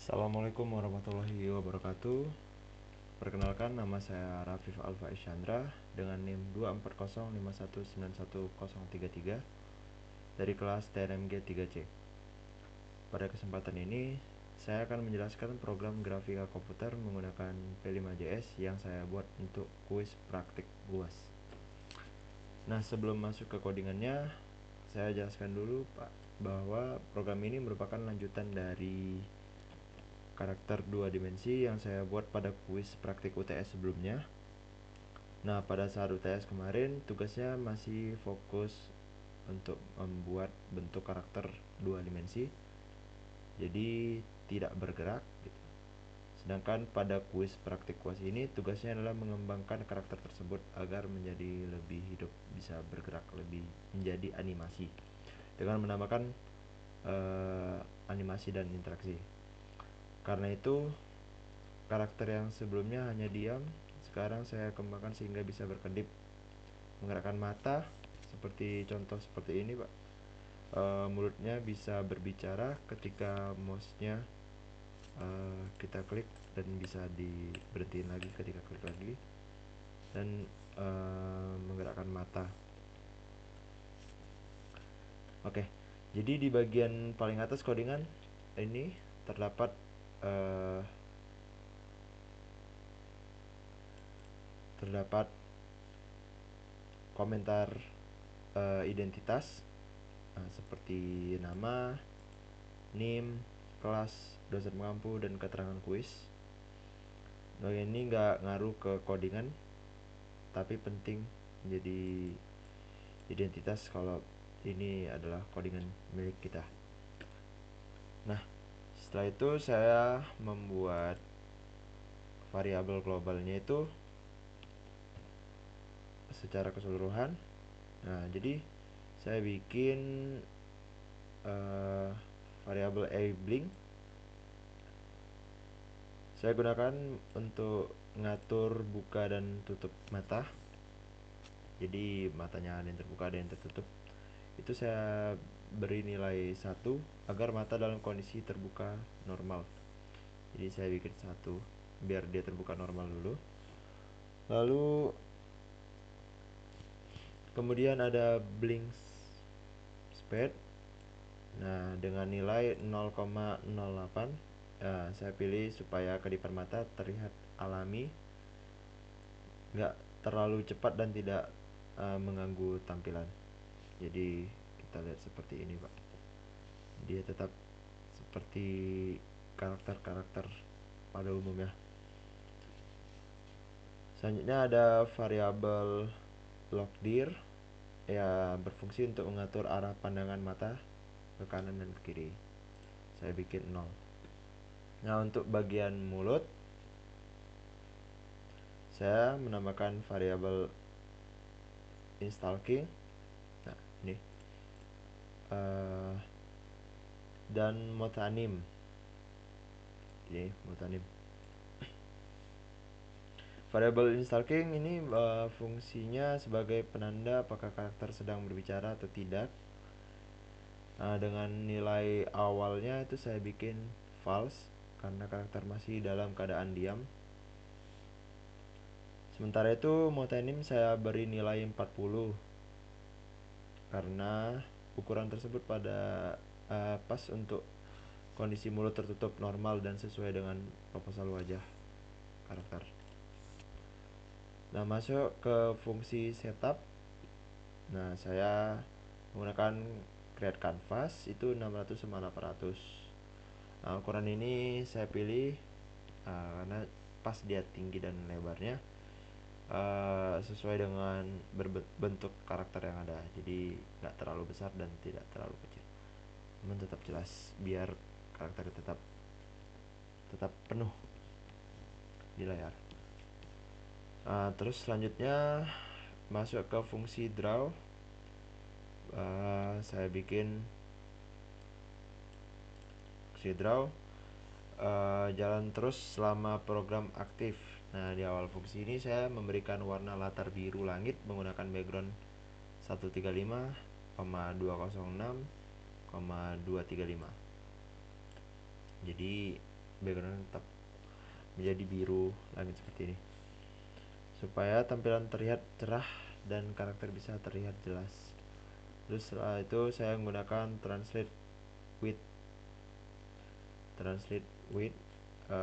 Assalamualaikum warahmatullahi wabarakatuh. Perkenalkan, nama saya Rafif Alfa Isyandra dengan NIM 24051911033 dari kelas TNMG 3C. Pada kesempatan ini, saya akan menjelaskan program grafika komputer menggunakan P5JS yang saya buat untuk kuis praktik UAS. Nah, sebelum masuk ke codingannya, saya jelaskan dulu Pak bahwa program ini merupakan lanjutan dari karakter 2 dimensi yang saya buat pada kuis praktik UTS sebelumnya. Nah, pada saat UTS kemarin tugasnya masih fokus untuk membuat bentuk karakter 2 dimensi, jadi tidak bergerak gitu. Sedangkan pada kuis praktik UAS ini tugasnya adalah mengembangkan karakter tersebut agar menjadi lebih hidup, bisa bergerak, lebih menjadi animasi dengan menambahkan animasi dan interaksi. Karena itu karakter yang sebelumnya hanya diam, sekarang saya kembangkan sehingga bisa berkedip, menggerakkan mata, seperti contoh seperti ini Pak. Mulutnya bisa berbicara ketika mouse-nya kita klik, dan bisa diberhentiin lagi ketika klik lagi, dan menggerakkan mata. Oke, jadi di bagian paling atas codingan ini terdapat komentar identitas seperti nama, NIM, kelas, dosen pengampu, dan keterangan kuis. Bagian ini nggak ngaruh ke codingan, tapi penting menjadi identitas kalau ini adalah codingan milik kita. Nah, setelah itu saya membuat variabel globalnya itu secara keseluruhan. Nah, jadi saya bikin variabel a-blink. Saya gunakan untuk ngatur buka dan tutup mata. Jadi matanya ada yang terbuka, ada yang tertutup. Itu saya beri nilai 1 agar mata dalam kondisi terbuka normal. Jadi saya bikin 1 biar dia terbuka normal dulu. Lalu kemudian ada blink speed. Nah, dengan nilai 0,08, saya pilih supaya kedipan mata terlihat alami, nggak terlalu cepat dan tidak mengganggu tampilan. Jadi kita lihat seperti ini Pak, dia tetap seperti karakter-karakter pada umumnya. Selanjutnya ada variabel lockdir, ya berfungsi untuk mengatur arah pandangan mata ke kanan dan ke kiri. Saya bikin 0. Nah, untuk bagian mulut saya menambahkan variabel instalking. Nah, ini dan motanim. Ini motanim. Variabel instalking ini fungsinya sebagai penanda apakah karakter sedang berbicara atau tidak. Nah, dengan nilai awalnya itu saya bikin false karena karakter masih dalam keadaan diam. Sementara itu motanim saya beri nilai 40 karena ukuran tersebut pada pas untuk kondisi mulut tertutup normal dan sesuai dengan proposal wajah karakter. Nah, masuk ke fungsi setup. Nah, saya menggunakan create canvas itu 600 sama 800. Nah, ukuran ini saya pilih karena pas dia tinggi dan lebarnya sesuai dengan bentuk karakter yang ada, jadi nggak terlalu besar dan tidak terlalu kecil, namun tetap jelas biar karakter tetap penuh di layar. Terus selanjutnya masuk ke fungsi draw. Saya bikin fungsi draw jalan terus selama program aktif. Nah, di awal fungsi ini saya memberikan warna latar biru langit menggunakan background 135,206,235. Jadi background tetap menjadi biru langit seperti ini, supaya tampilan terlihat cerah dan karakter bisa terlihat jelas. Terus setelah itu saya menggunakan with translate with 2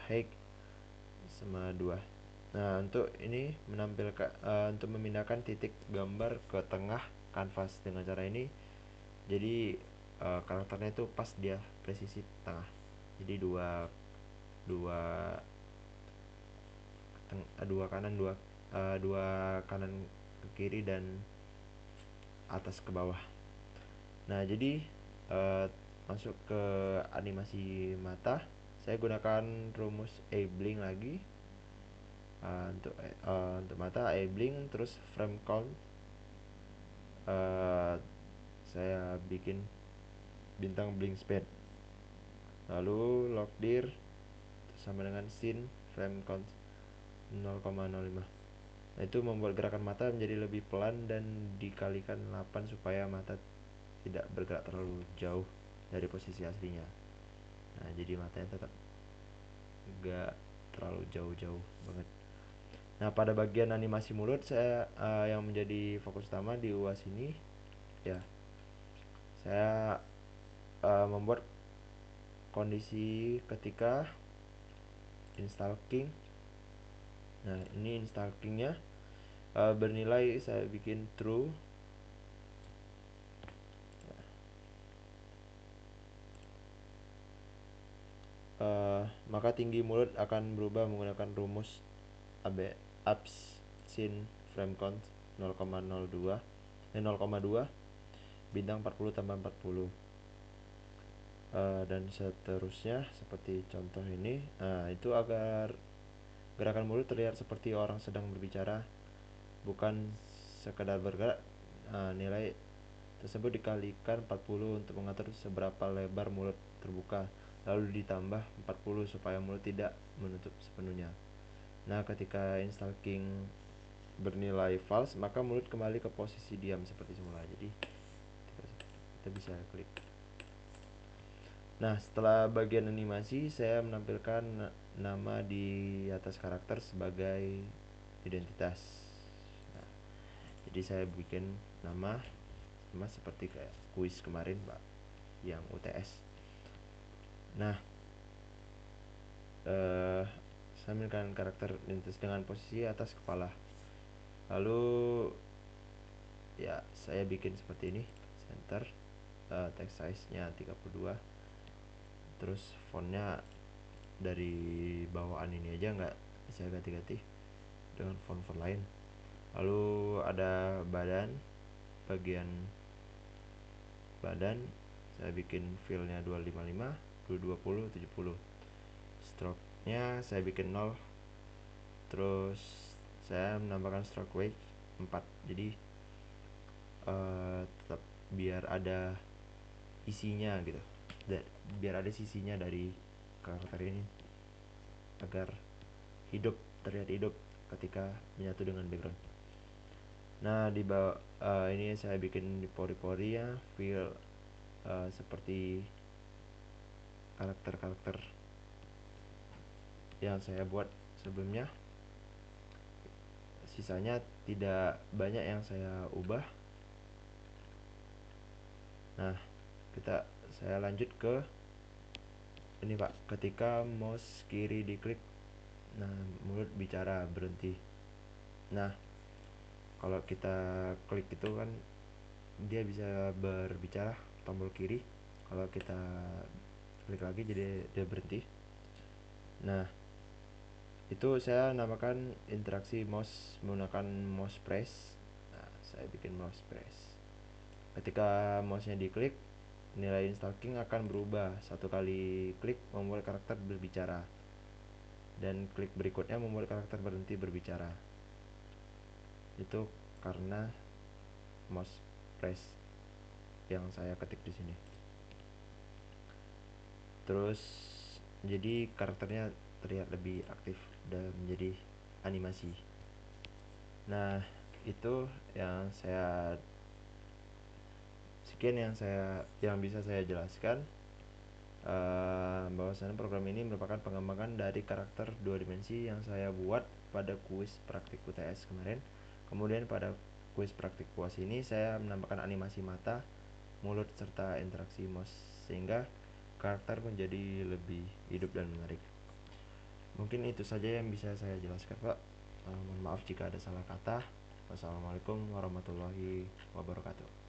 height sama 2. Nah, untuk ini menampilkan untuk memindahkan titik gambar ke tengah kanvas dengan cara ini. Jadi karakternya itu pas dia presisi tengah. Jadi dua dua kanan dua kanan ke kiri dan atas ke bawah. Nah, jadi masuk ke animasi mata, saya gunakan rumus A-Blink lagi. Untuk mata A-Blink, terus frame count saya bikin bintang blink speed, lalu lock dir sama dengan scene frame count 0,05. Nah, itu membuat gerakan mata menjadi lebih pelan dan dikalikan 8 supaya mata tidak bergerak terlalu jauh dari posisi aslinya. Nah, jadi matanya tetap gak terlalu jauh-jauh banget. Nah, pada bagian animasi mulut saya yang menjadi fokus utama di UAS ini ya, saya membuat kondisi ketika installing. Nah, ini installingnya bernilai saya bikin true. Maka tinggi mulut akan berubah menggunakan rumus absin frame count 0,02 bintang 40 tambah 40 dan seterusnya seperti contoh ini. Itu agar gerakan mulut terlihat seperti orang sedang berbicara, bukan sekedar bergerak. Nilai tersebut dikalikan 40 untuk mengatur seberapa lebar mulut terbuka, lalu ditambah 40 supaya mulut tidak menutup sepenuhnya. Nah, ketika installing bernilai false, maka mulut kembali ke posisi diam seperti semula. Jadi kita bisa klik. Nah, setelah bagian animasi, saya menampilkan nama di atas karakter sebagai identitas. Nah, jadi saya bikin nama sama seperti kayak kuis kemarin, Pak, yang UTS. Nah, saya menekan karakter identitas dengan posisi atas kepala. Lalu ya, saya bikin seperti ini, center, text size-nya 32. Terus fontnya dari bawaan ini aja, nggak saya ganti-ganti dengan font-font lain. Lalu ada bagian badan saya bikin fill-nya 255, 220, 70. Stroke-nya saya bikin 0. Terus saya menambahkan stroke weight 4. Jadi tetap biar ada isinya gitu, biar ada sisinya dari karakter ini agar terlihat hidup ketika menyatu dengan background. Nah, di bawah ini saya bikin di pori-pori ya, feel seperti karakter-karakter yang saya buat sebelumnya. Sisanya tidak banyak yang saya ubah. Nah, saya lanjut ke ini, Pak. Ketika mouse kiri diklik, nah, mulut bicara berhenti. Nah, kalau kita klik itu kan dia bisa berbicara, tombol kiri. Kalau kita klik lagi jadi dia berhenti. Nah, itu saya namakan interaksi mouse menggunakan mouse press. Nah, saya bikin mouse press. Ketika mouse-nya diklik, nilai installing akan berubah. Satu kali klik membuat karakter berbicara, dan klik berikutnya membuat karakter berhenti berbicara. Itu karena mouse press yang saya ketik di sini. Terus jadi karakternya terlihat lebih aktif dan menjadi animasi. Nah, itu sekian yang bisa saya jelaskan. bahwasanya program ini merupakan pengembangan dari karakter dua dimensi yang saya buat pada kuis praktik UTS kemarin. Kemudian pada kuis praktik puas ini saya menambahkan animasi mata, mulut, serta interaksi mouse sehingga karakter menjadi lebih hidup dan menarik. Mungkin itu saja yang bisa saya jelaskan, Pak. Mohon maaf jika ada salah kata. Wassalamualaikum warahmatullahi wabarakatuh.